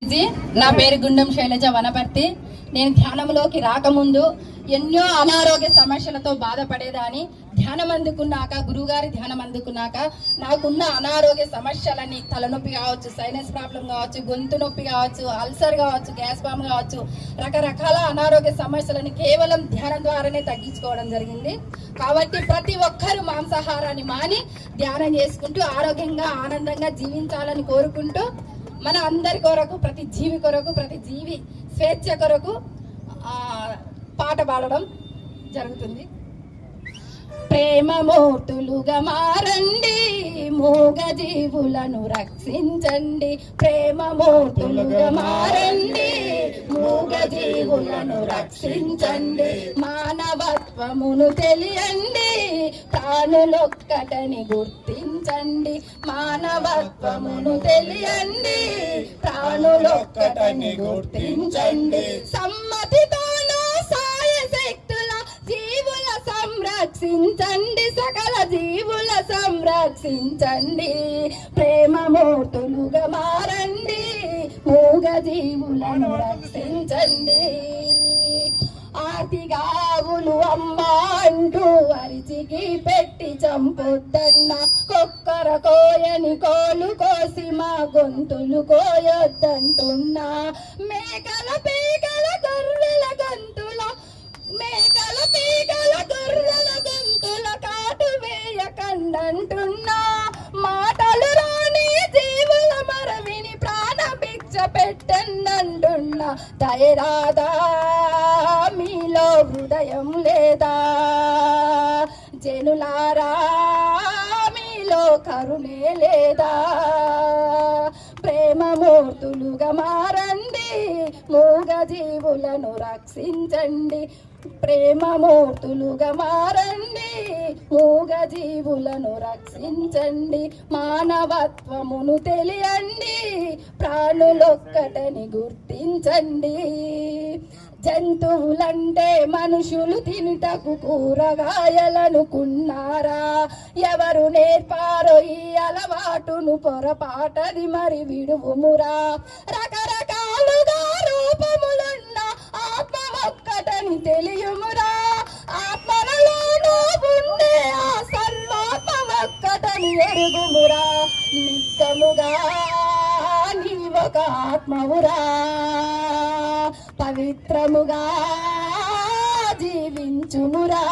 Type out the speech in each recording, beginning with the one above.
నా పేరు గుండం శైలజ వనపర్తి. నేను ధ్యానంలోకి రాకముందు ఎన్నో అనారోగ్య సమస్యలతో బాధపడేదాన్ని. ధ్యానం అందుకున్నాక, గురువుగారి ధ్యానం అందుకున్నాక నాకున్న అనారోగ్య సమస్యలని తలనొప్పి కావచ్చు, సైనస్ ప్రాబ్లం కావచ్చు, గొంతు నొప్పి కావచ్చు, అల్సర్ కావచ్చు, గ్యాస్ ఫామ్ కావచ్చు, రకరకాల అనారోగ్య సమస్యలని కేవలం ధ్యానం ద్వారానే తగ్గించుకోవడం జరిగింది. కాబట్టి ప్రతి ఒక్కరూ మాంసాహారాన్ని మాని ధ్యానం చేసుకుంటూ ఆరోగ్యంగా ఆనందంగా జీవించాలని కోరుకుంటూ మన అందరి కొరకు, ప్రతి జీవి కొరకు, ప్రతి జీవి స్వేచ్ఛ కొరకు పాట పాడడం జరుగుతుంది. ప్రేమమూర్తులుగా మారండి, మూగ జీవులను రక్షించండి. ప్రేమమూర్తులుగా మారండి, మూగ జీవులను రక్షించండి. మానవత్వమును తెలియండి, ప్రాణులొక్కటని గుర్తించండి. మానవత్వమును తెలియండి, ప్రాణులొక్కటని గుర్తించండి. సమ్మతితోనూ సాయశక్తుల జీవుల సంరక్షించండి, సకల జీవుల సంరక్షించండి. ప్రేమమూర్తులుగా మారండి, మూగ జీవులను రక్షించండి. ఆర్తిగావులు అమ్మ అంటూ అరిచికి పెట్టి చంపొద్దన్న, కొక్కర కోయని కోలు కోసి మా గొంతులు కోయొద్దంటున్నా. మేకల పీకల గొర్రెల గొంతుల, మేకల పీకల గొర్రెల గొంతుల కాటు వేయకండంటున్నా. మాటలు రాని జీవుల మరవిని ప్రాణభిక్ష పెట్టండంటున్నా. దయరాదా మీలో హృదయం లేదా? జనులారా మీలో కరుణే లేదా? ప్రేమమూర్తులుగా మారండి, మూగ జీవులను రక్షించండి. ప్రేమమూర్తులుగా మారండి, మూగ జీవులను రక్షించండి. మానవత్వమును తెలియండి, ప్రాణులొక్కటని గుర్తించండి. జంతువులంటే మనుషులు తినుటకు కూరగాయలనుకున్నారా? ఎవరు నేర్పారో ఈ అలవాటును? పొరపాటది మరి విడువుమురా. రకరకాలుగా రూపములున్న ఆత్మ ఒక్కటని తెలియమురా. ఆత్మలలోనూ ఉండే ఆ సర్వాత్మ ఒక్కటని ఎరుగుమురా. నిత్యముగా నీవొక ఆత్మవురా, పవిత్రముగా జీవించుమురా.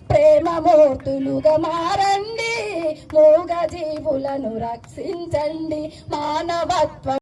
ప్రేమమూర్తులుగా మారండి, మూగ జీవులను రక్షించండి. మానవత్వం